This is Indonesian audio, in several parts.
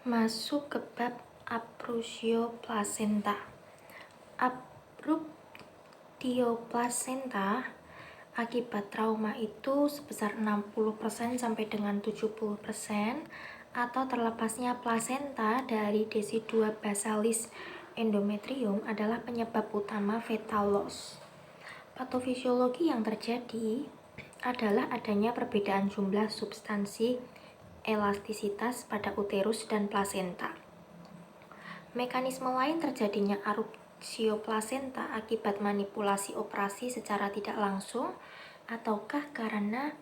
Masuk ke bab abruptio placenta. Abruptio placenta akibat trauma itu sebesar 60% sampai dengan 70%, atau terlepasnya plasenta dari decidua basalis endometrium adalah penyebab utama fetal loss. Patofisiologi yang terjadi adalah adanya perbedaan jumlah substansi elastisitas pada uterus dan plasenta. Mekanisme lain terjadinya abruptio plasenta akibat manipulasi operasi secara tidak langsung ataukah karena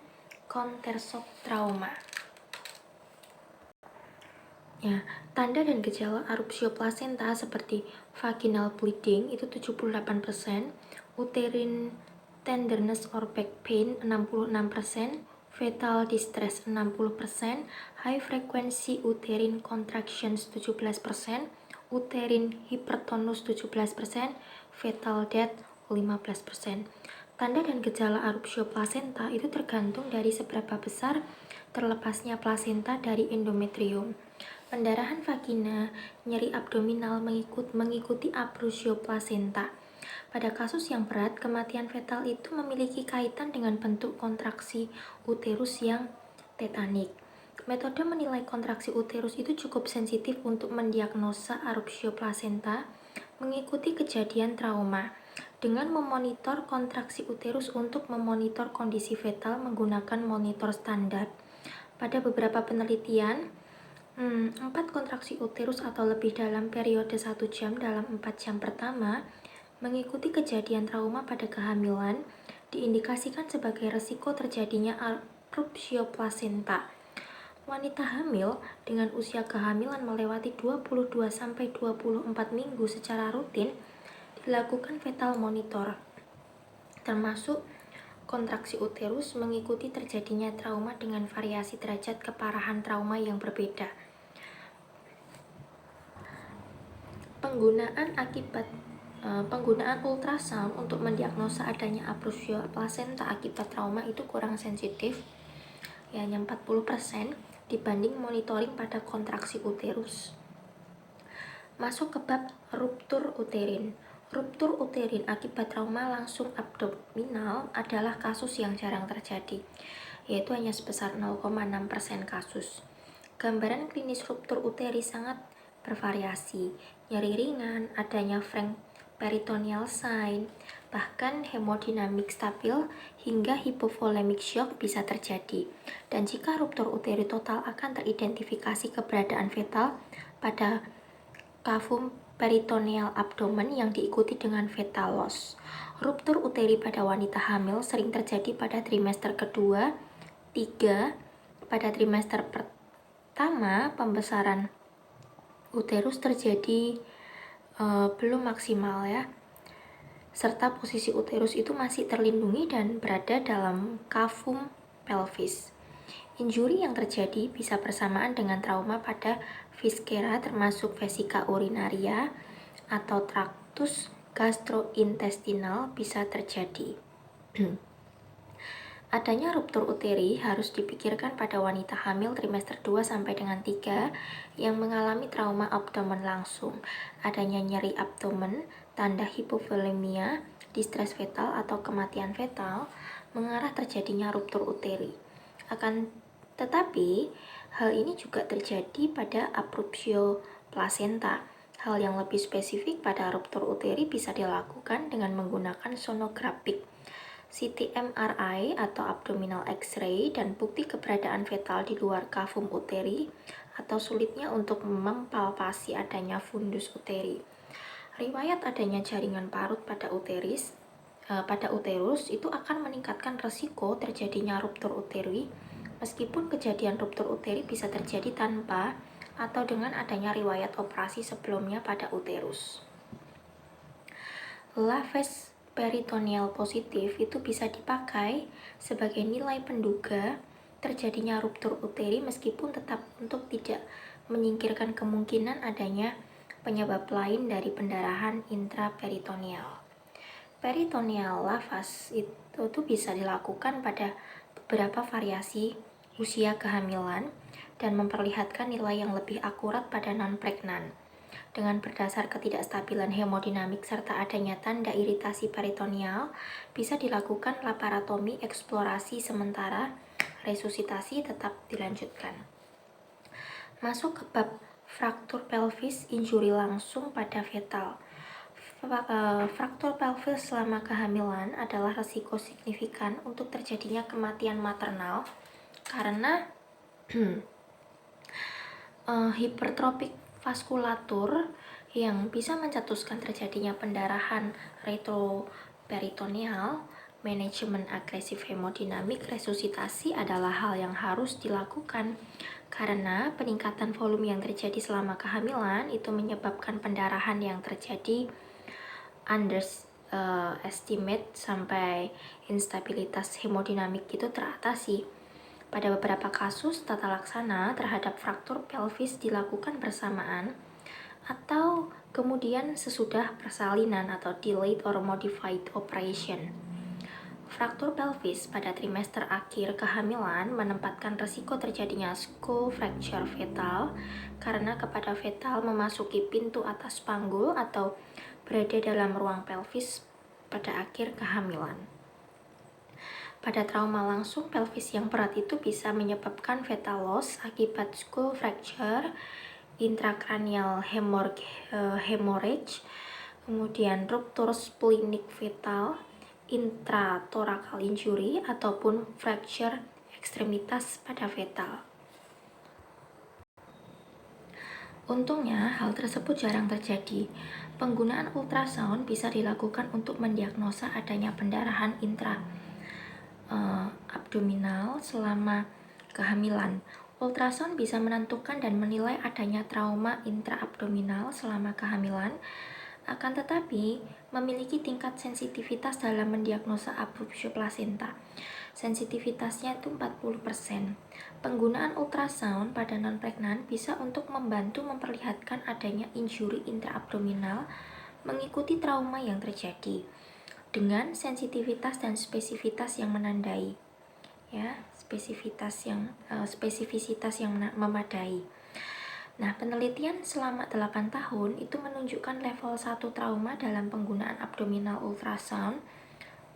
countershock trauma. Tanda dan gejala abruptio plasenta seperti vaginal bleeding itu 78%, uterine tenderness or back pain 66%, fetal distress 60%, high frequency uterine contractions 17%, uterine hypertonus 17%, fetal death 15%. Tanda dan gejala abruptio plasenta itu tergantung dari seberapa besar terlepasnya plasenta dari endometrium. Pendarahan vagina, nyeri abdominal mengikuti abruptio plasenta. Pada kasus yang berat, kematian fetal itu memiliki kaitan dengan bentuk kontraksi uterus yang tetanik. Metode menilai kontraksi uterus itu cukup sensitif untuk mendiagnosa abruptio plasenta mengikuti kejadian trauma dengan memonitor kontraksi uterus untuk memonitor kondisi fetal menggunakan monitor standar. Pada beberapa penelitian, 4 kontraksi uterus atau lebih dalam periode 1 jam dalam 4 jam pertama mengikuti kejadian trauma pada kehamilan diindikasikan sebagai resiko terjadinya abruptio plasenta. Wanita hamil dengan usia kehamilan melewati 22-24 minggu secara rutin dilakukan fetal monitor, termasuk kontraksi uterus mengikuti terjadinya trauma dengan variasi derajat keparahan trauma yang berbeda. Penggunaan ultrasound untuk mendiagnosa adanya abruptio plasenta akibat trauma itu kurang sensitif, hanya 40% dibanding monitoring pada kontraksi uterus. Masuk ke bab ruptur uterin. Ruptur uterin akibat trauma langsung abdominal adalah kasus yang jarang terjadi, yaitu hanya sebesar 0,6% kasus. Gambaran klinis ruptur uteri sangat bervariasi, nyeri ringan, adanya frank peritoneal sign, bahkan hemodinamik stabil hingga hypovolemic shock bisa terjadi. Dan jika ruptur uteri total akan teridentifikasi keberadaan fetal pada cavum peritoneal abdomen yang diikuti dengan fetal loss. Ruptur uteri pada wanita hamil sering terjadi pada trimester kedua, 3. Pada trimester pertama, pembesaran uterus terjadi belum maksimal serta posisi uterus itu masih terlindungi dan berada dalam cavum pelvis. Injuri yang terjadi bisa bersamaan dengan trauma pada viscera termasuk vesika urinaria atau traktus gastrointestinal bisa terjadi. Adanya ruptur uteri harus dipikirkan pada wanita hamil trimester 2 sampai dengan 3 yang mengalami trauma abdomen langsung. Adanya nyeri abdomen, tanda hipovolemia, distress fetal atau kematian fetal mengarah terjadinya ruptur uteri. Tetapi, hal ini juga terjadi pada abruptio plasenta. Hal yang lebih spesifik pada ruptur uteri bisa dilakukan dengan menggunakan sonografik, CT MRI atau abdominal X-ray, dan bukti keberadaan fetal di luar cavum uteri atau sulitnya untuk mempalpasi adanya fundus uteri. Riwayat adanya jaringan parut pada uterus itu akan meningkatkan resiko terjadinya ruptur uteri, meskipun kejadian ruptur uteri bisa terjadi tanpa atau dengan adanya riwayat operasi sebelumnya pada uterus. Lavage peritoneal positif itu bisa dipakai sebagai nilai penduga terjadinya ruptur uteri meskipun tetap untuk tidak menyingkirkan kemungkinan adanya penyebab lain dari pendarahan intraperitoneal. Peritoneal lavage itu bisa dilakukan pada beberapa variasi usia kehamilan dan memperlihatkan nilai yang lebih akurat pada non-pregnan. Dengan berdasar ketidakstabilan hemodinamik serta adanya tanda iritasi peritoneal, bisa dilakukan laparotomi eksplorasi sementara, resusitasi tetap dilanjutkan. Masuk ke bab fraktur pelvis injury langsung pada fetal. Fraktur pelvis selama kehamilan adalah risiko signifikan untuk terjadinya kematian maternal karena hipertropik vaskulatur yang bisa mencetuskan terjadinya pendarahan retroperitoneal. Manajemen agresif hemodinamik resusitasi adalah hal yang harus dilakukan karena peningkatan volume yang terjadi selama kehamilan itu menyebabkan pendarahan yang terjadi underestimate sampai instabilitas hemodinamik itu teratasi. Pada beberapa kasus, tata laksana terhadap fraktur pelvis dilakukan bersamaan atau kemudian sesudah persalinan atau delayed or modified operation. Fraktur pelvis pada trimester akhir kehamilan menempatkan risiko terjadinya skull fracture fetal karena kepada fetal memasuki pintu atas panggul atau berada dalam ruang pelvis pada akhir kehamilan. Pada trauma langsung pelvis yang berat itu bisa menyebabkan fetal loss akibat skull fracture, intracranial hemorrhage, kemudian ruptur splenic fetal, intrathoracal injury, ataupun fracture ekstremitas pada fetal. Untungnya, hal tersebut jarang terjadi. Penggunaan ultrasound bisa dilakukan untuk mendiagnosa adanya pendarahan abdominal selama kehamilan. Ultrasound bisa menentukan dan menilai adanya trauma intraabdominal selama kehamilan, akan tetapi memiliki tingkat sensitivitas dalam mendiagnosa abrupsio plasenta. Sensitivitasnya itu 40%. Penggunaan ultrasound pada non-pregnan bisa untuk membantu memperlihatkan adanya injury intraabdominal mengikuti trauma yang terjadi dengan sensitivitas dan spesifitas yang menandai, spesifisitas yang memadai. Nah, penelitian selama 8 tahun itu menunjukkan level 1 trauma dalam penggunaan abdominal ultrasound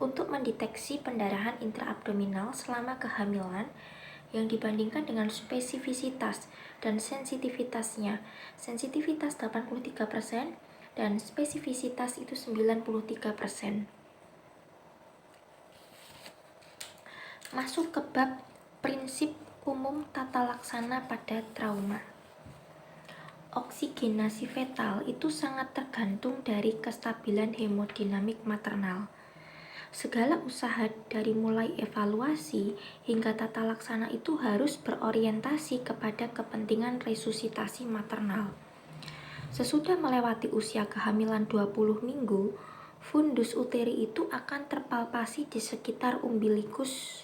untuk mendeteksi pendarahan intraabdominal selama kehamilan yang dibandingkan dengan spesifisitas dan sensitivitasnya. Sensitivitas 83% dan spesifisitas itu 93%. Masuk ke bab prinsip umum tata laksana pada trauma. Oksigenasi fetal itu sangat tergantung dari kestabilan hemodinamik maternal. Segala usaha dari mulai evaluasi hingga tata laksana itu harus berorientasi kepada kepentingan resusitasi maternal. Sesudah melewati usia kehamilan 20 minggu, fundus uteri itu akan terpalpasi di sekitar umbilikus.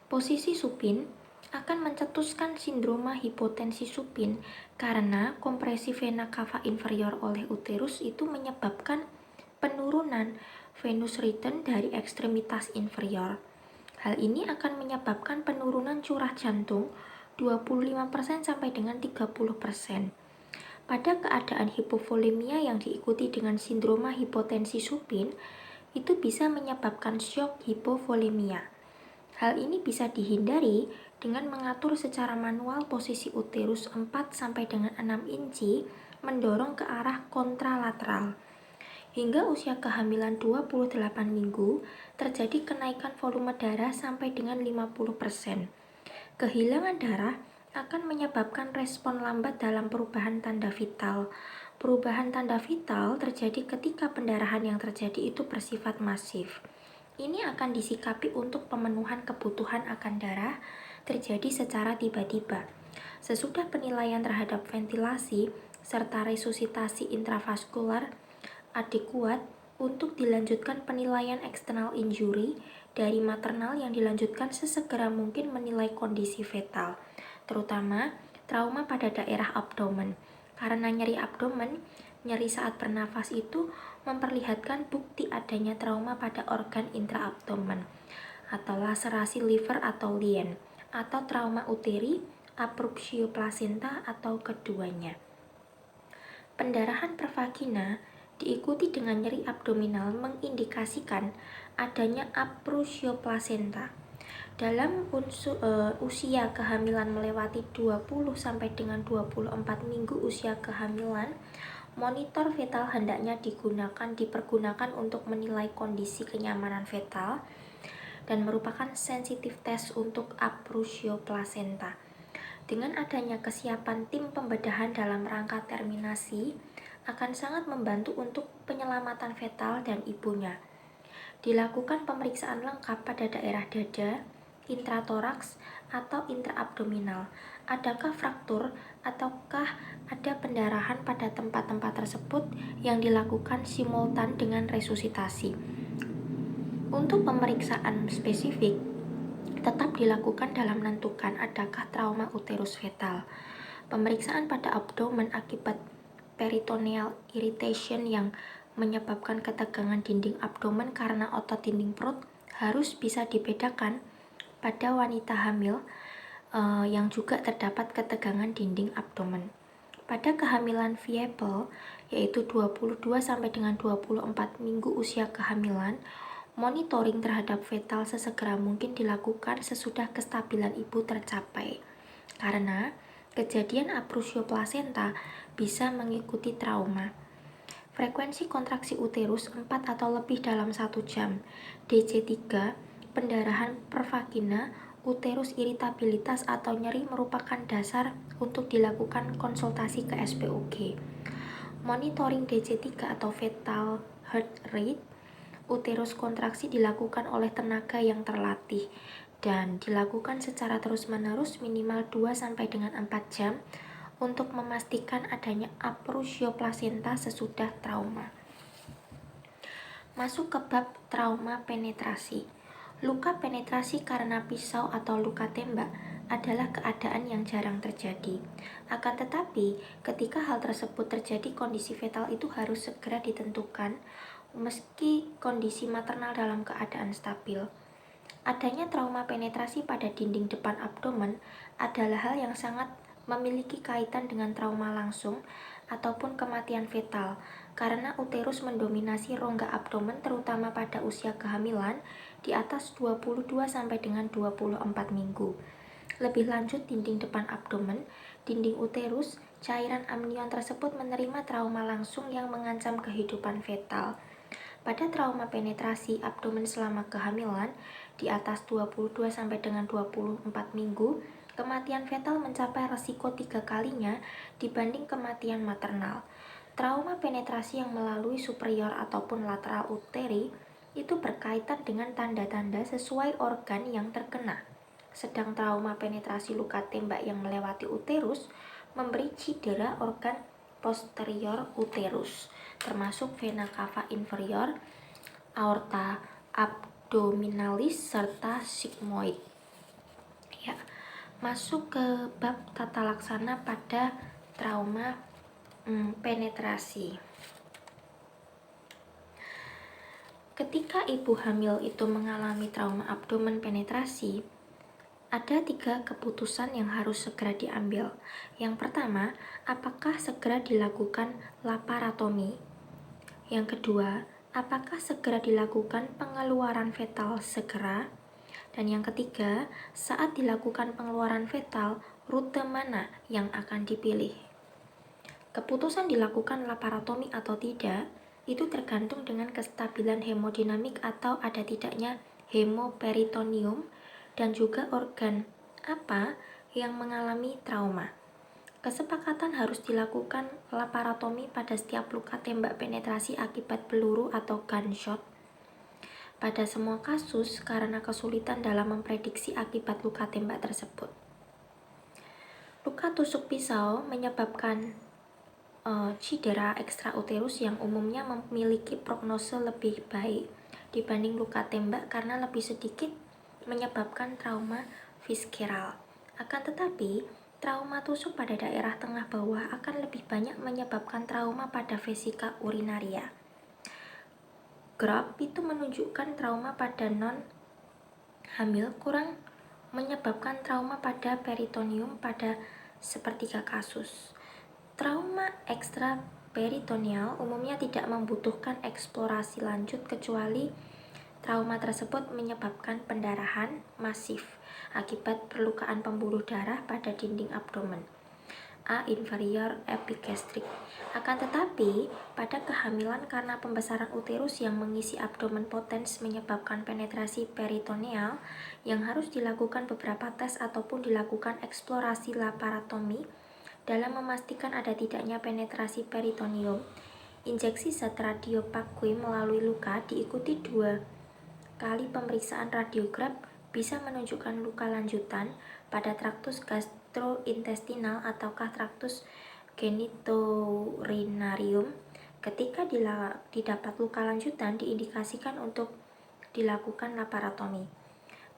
Posisi supin akan mencetuskan sindroma hipotensi supin karena kompresi vena cava inferior oleh uterus itu menyebabkan penurunan venous return dari ekstremitas inferior. Hal ini akan menyebabkan penurunan curah jantung 25% sampai dengan 30%. Pada keadaan hipovolemia yang diikuti dengan sindroma hipotensi supin, itu bisa menyebabkan shock hipovolemia. Hal ini bisa dihindari dengan mengatur secara manual posisi uterus 4 sampai dengan 6 inci mendorong ke arah kontralateral. Hingga usia kehamilan 28 minggu, terjadi kenaikan volume darah sampai dengan 50%. Kehilangan darah akan menyebabkan respon lambat dalam perubahan tanda vital. Perubahan tanda vital terjadi ketika pendarahan yang terjadi itu bersifat masif. Ini akan disikapi untuk pemenuhan kebutuhan akan darah terjadi secara tiba-tiba. Sesudah penilaian terhadap ventilasi serta resusitasi intravaskular adekuat untuk dilanjutkan penilaian external injury dari maternal yang dilanjutkan sesegera mungkin menilai kondisi fetal, terutama trauma pada daerah abdomen. Karena nyeri abdomen, nyeri saat bernafas itu memperlihatkan bukti adanya trauma pada organ intraabdomen atau laserasi liver atau lien, atau trauma uteri abruptio plasenta atau keduanya. Pendarahan per vagina diikuti dengan nyeri abdominal mengindikasikan adanya abruptio plasenta. Dalam usia kehamilan melewati 20 sampai dengan 24 minggu usia kehamilan, monitor fetal hendaknya dipergunakan untuk menilai kondisi kenyamanan fetal dan merupakan sensitif tes untuk abruptio plasenta. Dengan adanya kesiapan tim pembedahan dalam rangka terminasi, akan sangat membantu untuk penyelamatan fetal dan ibunya. Dilakukan pemeriksaan lengkap pada daerah dada, intratoraks, atau intraabdominal. Adakah fraktur ataukah ada pendarahan pada tempat-tempat tersebut yang dilakukan simultan dengan resusitasi. Untuk pemeriksaan spesifik, tetap dilakukan dalam menentukan adakah trauma uterus fetal. Pemeriksaan pada abdomen akibat peritoneal irritation yang menyebabkan ketegangan dinding abdomen karena otot dinding perut harus bisa dibedakan pada wanita hamil yang juga terdapat ketegangan dinding abdomen. Pada kehamilan viable, yaitu 22 sampai dengan 24 minggu usia kehamilan, monitoring terhadap fetal sesegera mungkin dilakukan sesudah kestabilan ibu tercapai. Karena kejadian abruptio plasenta bisa mengikuti trauma. Frekuensi kontraksi uterus 4 atau lebih dalam 1 jam. DC3, pendarahan per vagina, uterus iritabilitas atau nyeri merupakan dasar untuk dilakukan konsultasi ke SPOG. Monitoring DC3 atau fetal heart rate, uterus kontraksi dilakukan oleh tenaga yang terlatih dan dilakukan secara terus-menerus minimal 2 sampai dengan 4 jam untuk memastikan adanya abruptio plasenta sesudah trauma. Masuk ke bab trauma penetrasi. Luka penetrasi karena pisau atau luka tembak adalah keadaan yang jarang terjadi. Akan tetapi, ketika hal tersebut terjadi, kondisi fetal itu harus segera ditentukan meski kondisi maternal dalam keadaan stabil. Adanya trauma penetrasi pada dinding depan abdomen adalah hal yang sangat memiliki kaitan dengan trauma langsung ataupun kematian fetal karena uterus mendominasi rongga abdomen terutama pada usia kehamilan di atas 22 sampai dengan 24 minggu. Lebih lanjut, dinding depan abdomen, dinding uterus, cairan amnion tersebut menerima trauma langsung yang mengancam kehidupan fetal. Pada trauma penetrasi abdomen selama kehamilan di atas 22 sampai dengan 24 minggu, kematian fetal mencapai resiko 3 kalinya dibanding kematian maternal. Trauma penetrasi yang melalui superior ataupun lateral uteri itu berkaitan dengan tanda-tanda sesuai organ yang terkena. Sedang trauma penetrasi luka tembak yang melewati uterus memberi cedera organ posterior uterus, termasuk vena cava inferior, aorta abdominalis, serta sigmoid. Ya, masuk ke bab tata laksana pada trauma penetrasi. Ketika ibu hamil itu mengalami trauma abdomen penetrasi, ada 3 keputusan yang harus segera diambil. Yang pertama, apakah segera dilakukan laparotomi? Yang kedua, apakah segera dilakukan pengeluaran fetal segera? Dan yang ketiga, saat dilakukan pengeluaran fetal, rute mana yang akan dipilih? Keputusan dilakukan laparotomi atau tidak, itu tergantung dengan kestabilan hemodinamik atau ada tidaknya hemoperitoneum dan juga organ apa yang mengalami trauma. Kesepakatan harus dilakukan laparotomi pada setiap luka tembak penetrasi akibat peluru atau gunshot. Pada semua kasus karena kesulitan dalam memprediksi akibat luka tembak tersebut. Luka tusuk pisau menyebabkan cedera ekstrauterus yang umumnya memiliki prognose lebih baik dibanding luka tembak karena lebih sedikit menyebabkan trauma visceral. Akan tetapi, trauma tusuk pada daerah tengah bawah akan lebih banyak menyebabkan trauma pada vesika urinaria. Graph itu menunjukkan trauma pada non hamil kurang menyebabkan trauma pada peritoneum pada sepertiga kasus. Trauma ekstraperitoneal umumnya tidak membutuhkan eksplorasi lanjut kecuali trauma tersebut menyebabkan pendarahan masif akibat perlukaan pembuluh darah pada dinding abdomen. A. Inferior epigastric. Akan tetapi, pada kehamilan karena pembesaran uterus yang mengisi abdomen potens menyebabkan penetrasi peritoneal yang harus dilakukan beberapa tes ataupun dilakukan eksplorasi laparotomi dalam memastikan ada tidaknya penetrasi peritoneum. Injeksi zat radiopakui melalui luka diikuti 2 kali pemeriksaan radiograf bisa menunjukkan luka lanjutan pada traktus gastrointestinal ataukah traktus genitourinarium. Ketika didapat luka lanjutan, diindikasikan untuk dilakukan laparotomi.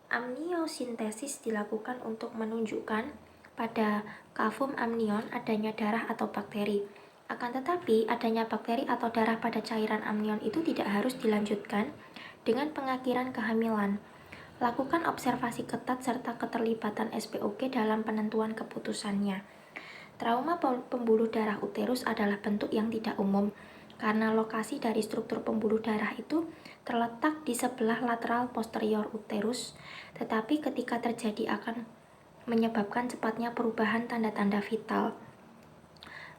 Amniosintesis dilakukan untuk menunjukkan pada kavum amnion adanya darah atau bakteri. Akan tetapi, adanya bakteri atau darah pada cairan amnion itu tidak harus dilanjutkan dengan pengakhiran kehamilan. Lakukan observasi ketat serta keterlibatan SPOG dalam penentuan keputusannya. Trauma pembuluh darah uterus adalah bentuk yang tidak umum karena lokasi dari struktur pembuluh darah itu terletak di sebelah lateral posterior uterus, tetapi ketika terjadi akan menyebabkan cepatnya perubahan tanda-tanda vital.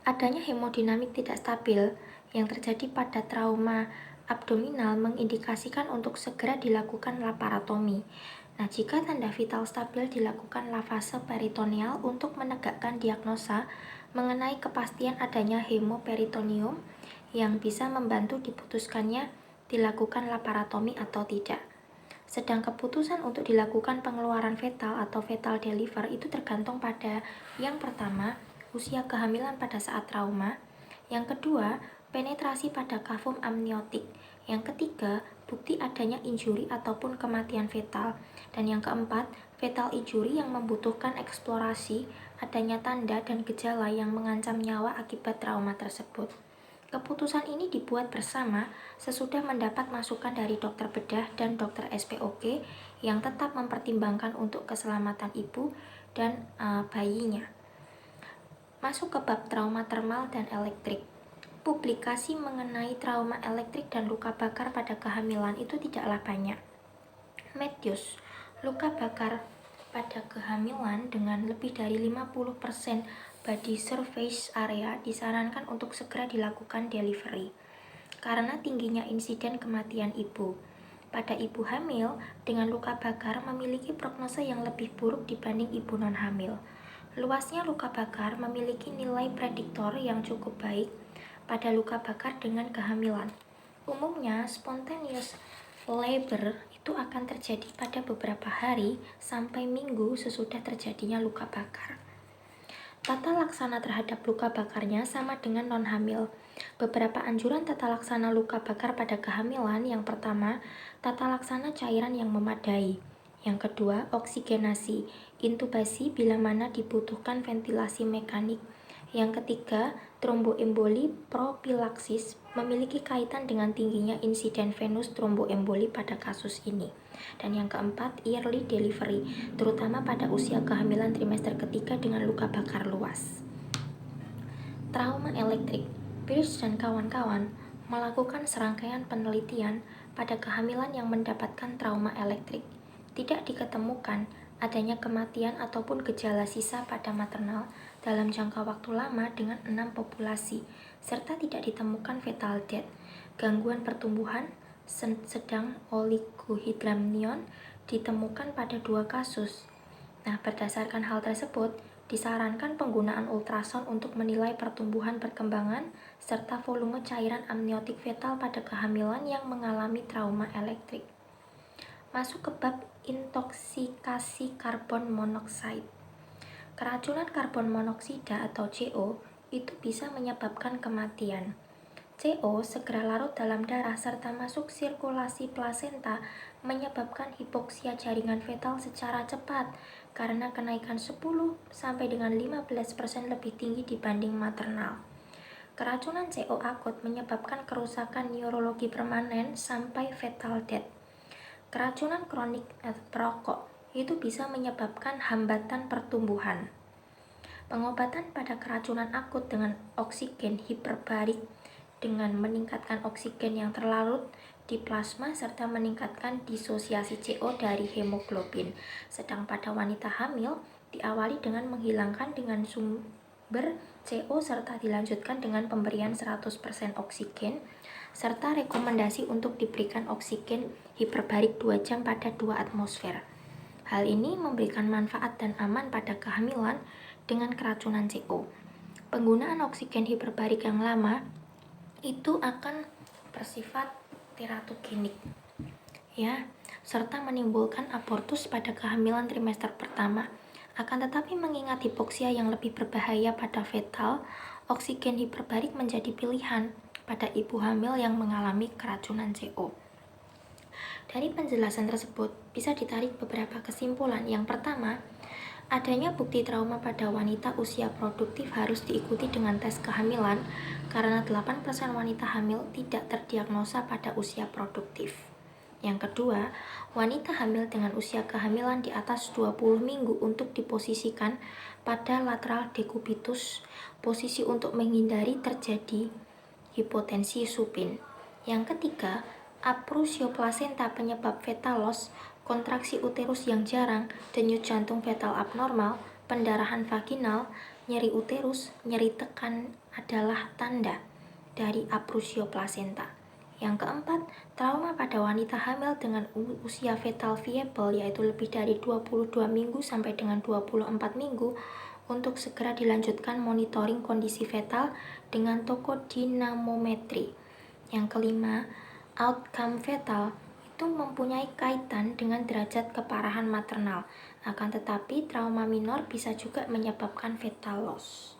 Adanya hemodinamik tidak stabil yang terjadi pada trauma abdominal mengindikasikan untuk segera dilakukan laparotomi. Nah, jika tanda vital stabil dilakukan lavase peritoneal untuk menegakkan diagnosa mengenai kepastian adanya hemoperitoneum yang bisa membantu diputuskannya dilakukan laparotomi atau tidak. Sedang keputusan untuk dilakukan pengeluaran fetal atau fetal deliver itu tergantung pada yang pertama, usia kehamilan pada saat trauma, yang kedua, penetrasi pada kavum amniotik, yang ketiga, bukti adanya injuri ataupun kematian fetal, dan yang keempat, fetal injury yang membutuhkan eksplorasi adanya tanda dan gejala yang mengancam nyawa akibat trauma tersebut. Keputusan ini dibuat bersama sesudah mendapat masukan dari dokter bedah dan dokter SPOG yang tetap mempertimbangkan untuk keselamatan ibu dan bayinya. Masuk ke bab trauma termal dan elektrik. Publikasi mengenai trauma elektrik dan luka bakar pada kehamilan itu tidaklah banyak. Matthews, luka bakar pada kehamilan dengan lebih dari 50% body surface area disarankan untuk segera dilakukan delivery karena tingginya insiden kematian ibu. Pada ibu hamil dengan luka bakar memiliki prognose yang lebih buruk dibanding ibu non-hamil. Luasnya luka bakar memiliki nilai prediktor yang cukup baik pada luka bakar dengan kehamilan. Umumnya, spontaneous labor itu akan terjadi pada beberapa hari sampai minggu sesudah terjadinya luka bakar. Tata laksana terhadap luka bakarnya sama dengan non-hamil. Beberapa anjuran tata laksana luka bakar pada kehamilan. Yang pertama, tata laksana cairan yang memadai. Yang kedua, oksigenasi, intubasi bila mana dibutuhkan ventilasi mekanik. Yang ketiga, tromboemboli propilaksis memiliki kaitan dengan tingginya insiden venous tromboemboli pada kasus ini. Dan yang keempat, early delivery, terutama pada usia kehamilan trimester ketiga dengan luka bakar luas. Trauma elektrik. Pierce dan kawan-kawan melakukan serangkaian penelitian pada kehamilan yang mendapatkan trauma elektrik. Tidak diketemukan adanya kematian ataupun gejala sisa pada maternal dalam jangka waktu lama dengan 6 populasi, serta tidak ditemukan fetal death. Gangguan pertumbuhan sedang oligohydramnion ditemukan pada 2 kasus. Nah, berdasarkan hal tersebut, disarankan penggunaan ultrasound untuk menilai pertumbuhan perkembangan serta volume cairan amniotik fetal pada kehamilan yang mengalami trauma elektrik. Masuk ke bab intoksikasi karbon monoksida. Keracunan karbon monoksida atau CO itu bisa menyebabkan kematian. CO segera larut dalam darah serta masuk sirkulasi plasenta menyebabkan hipoksia jaringan fetal secara cepat karena kenaikan 10 sampai dengan 15% lebih tinggi dibanding maternal. Keracunan CO akut menyebabkan kerusakan neurologi permanen sampai fetal death. Keracunan kronik perokok itu bisa menyebabkan hambatan pertumbuhan. Pengobatan pada keracunan akut dengan oksigen hiperbarik dengan meningkatkan oksigen yang terlarut di plasma serta meningkatkan disosiasi CO dari hemoglobin. Sedang pada wanita hamil diawali dengan menghilangkan dengan sumber CO serta dilanjutkan dengan pemberian 100% oksigen serta rekomendasi untuk diberikan oksigen hiperbarik 2 jam pada 2 atmosfer. Hal ini memberikan manfaat dan aman pada kehamilan dengan keracunan CO. Penggunaan oksigen hiperbarik yang lama itu akan bersifat teratogenik, ya, serta menimbulkan abortus pada kehamilan trimester pertama. Akan tetapi mengingat hipoksia yang lebih berbahaya pada fetal, oksigen hiperbarik menjadi pilihan pada ibu hamil yang mengalami keracunan CO. Dari penjelasan tersebut bisa ditarik beberapa kesimpulan. Yang pertama, adanya bukti trauma pada wanita usia produktif harus diikuti dengan tes kehamilan karena 8% wanita hamil tidak terdiagnosa pada usia produktif. Yang kedua, wanita hamil dengan usia kehamilan di atas 20 minggu untuk diposisikan pada lateral dekubitus, posisi untuk menghindari terjadi hipotensi supin. Yang ketiga, aprusio plasenta penyebab fetal loss, kontraksi uterus yang jarang, denyut jantung fetal abnormal, pendarahan vaginal, nyeri uterus, nyeri tekan adalah tanda dari aprusio plasenta. Yang keempat, trauma pada wanita hamil dengan usia fetal viable yaitu lebih dari 22 minggu sampai dengan 24 minggu untuk segera dilanjutkan monitoring kondisi fetal dengan tokodinamometri. Yang kelima, outcome fetal itu mempunyai kaitan dengan derajat keparahan maternal. Akan tetapi trauma minor bisa juga menyebabkan fetal loss.